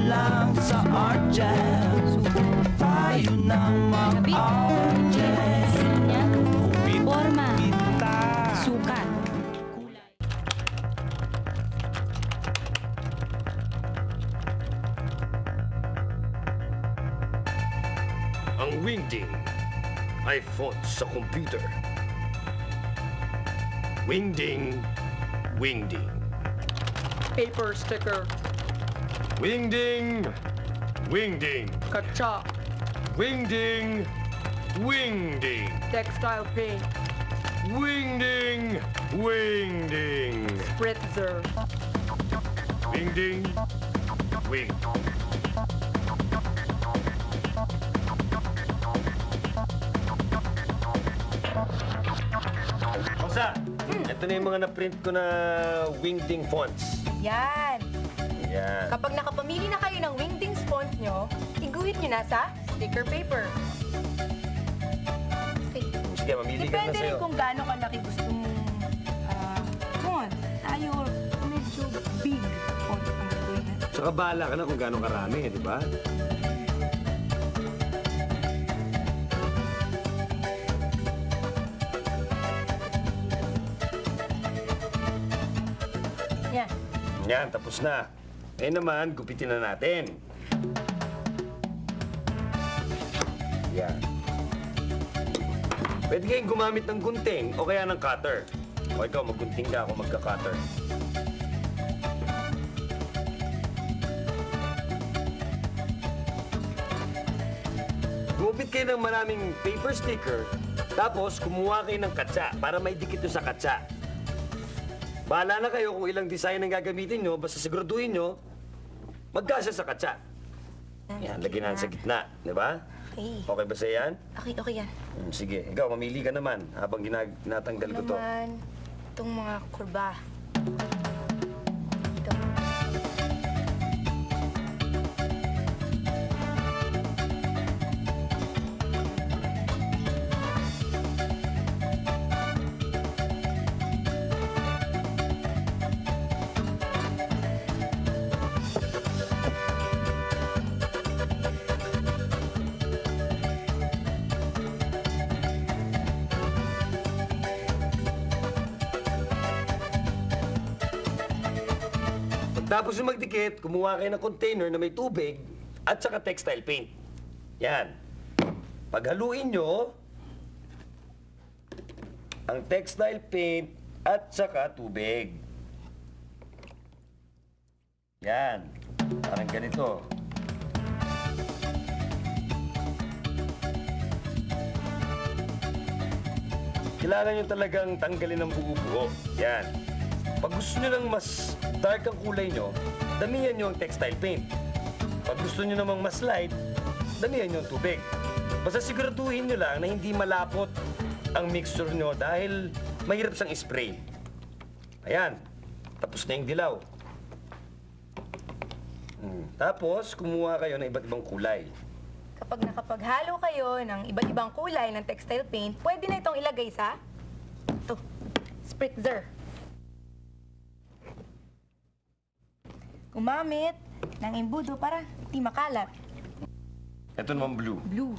lang sa art jazz. Tayo ng mag-art jazz. Linya, forma, Kita. sukat. Ang wingding ay font sa computer. Wingding, wingding. Paper sticker, Wingding, wingding. katsa, Wingding, wingding. textile paint, Wingding, wingding. spritzer, Wingding, wing. Rosa, ito na yung mga na-print ko na wingding fonts. Yan. Yan. Kapag nakapamili na kayo ng wingdings font nyo, iguhit nyo na sa sticker paper. Okay. Sige, mamili ka na Depende rin sa'yo. kung gaano kalaki gusto mong font. Tayo, medyo big font ang gagawin natin. Tsaka bahala ka na kung gano'ng karami, di ba? Yan. Yan, tapos na. Eh naman, gupitin na natin. Yan. Pwede kayong gumamit ng gunting o kaya ng cutter. O ikaw, maggunting ka, ako magka-cutter. Gumupit kayo ng maraming paper sticker, tapos kumuha kayo ng katsa para may dikit yun sa katsa. Bahala na kayo kung ilang design ang gagamitin nyo, basta siguraduhin nyo, magkasya sa katsa. Yan, lagyan na sa gitna, di ba? Okay. Okay ba sa yan? Okay yan. Sige, ikaw, mamili ka naman habang tinatanggal ko to. Naman, itong mga kurba. Ito. Tapos yung magdikit, kumuha kayo ng container na may tubig at saka textile paint. Yan. Paghaluin nyo ang textile paint at saka tubig. Yan. Parang ganito. Kailangan nyo talagang tanggalin ng buo-buo. Yan. Pag gusto nyo ng mas dark ang kulay nyo, damihan nyo ang textile paint. Pag gusto nyo namang mas light, damihan nyo ang tubig. Basta siguraduhin nyo lang na hindi malapot ang mixture nyo dahil mahirap siyang spray. Ayan. Tapos na yung dilaw. Tapos, kumuha kayo ng iba't ibang kulay. Kapag nakapaghalo kayo ng iba't ibang kulay ng textile paint, pwede na itong ilagay sa ito, spritzer. Gumamit ng embudo para di makalat. Ito naman blue. Blue.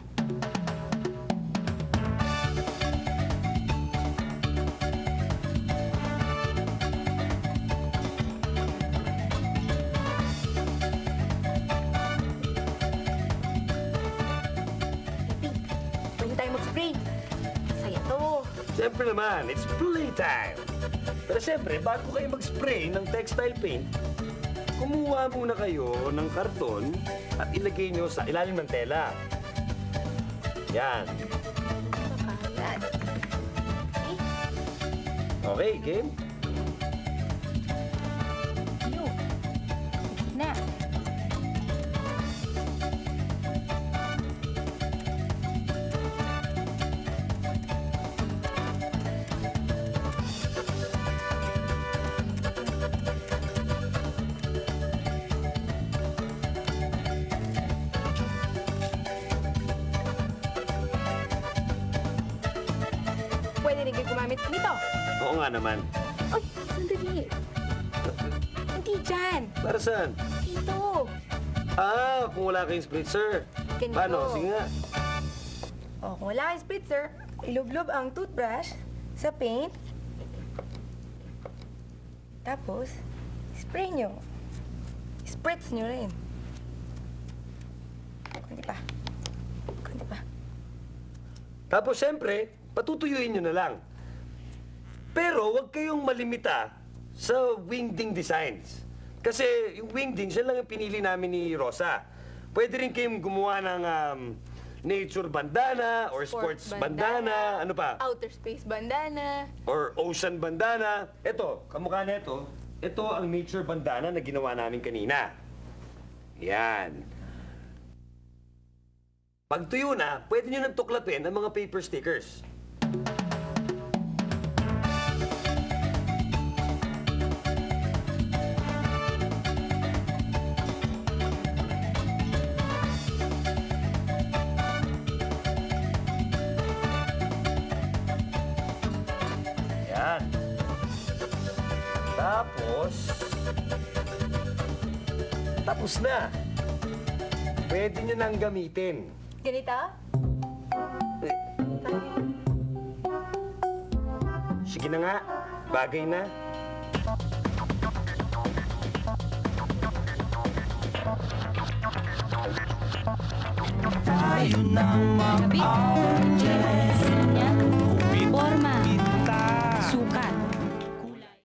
Epi, pwede tayo mag-spray. Saya to. Siyempre naman, it's playtime. Pero siyempre, bago kayo mag-spray ng textile paint, kumuha muna kayo ng karton at ilagay nyo sa ilalim ng tela. Yan. Makalat. Okay, game? Yun. Na. Pwede rin kayo gumamit dito. Oo nga naman. Ay, sandali. Hindi dyan. Para saan? Dito. Kung wala kayong spritzer. Ganito. Paano? Sige nga. Kung wala kayong spritzer, ilublob ang toothbrush sa paint. Tapos, spray nyo. Spritz nyo rin. Kunti pa. Kunti pa. Tapos, syempre, patutuyuin nyo na lang. Pero, huwag kayong malimita sa wingding designs. Kasi yung wingding, siya lang yung pinili namin ni Rosa. Pwede rin kayong gumawa ng nature bandana or sports bandana. Ano pa? Outer space bandana. Or ocean bandana. Ito, kamukha na ito. Ito ang nature bandana na ginawa namin kanina. Yan. Pag tuyo na, pwede nyo nang tuklapin ang mga paper stickers. Yan. Tapos na. Pwede nyo nang gamitin. Ganito? Sige na nga, bagay na. Tayo ng mag-orches.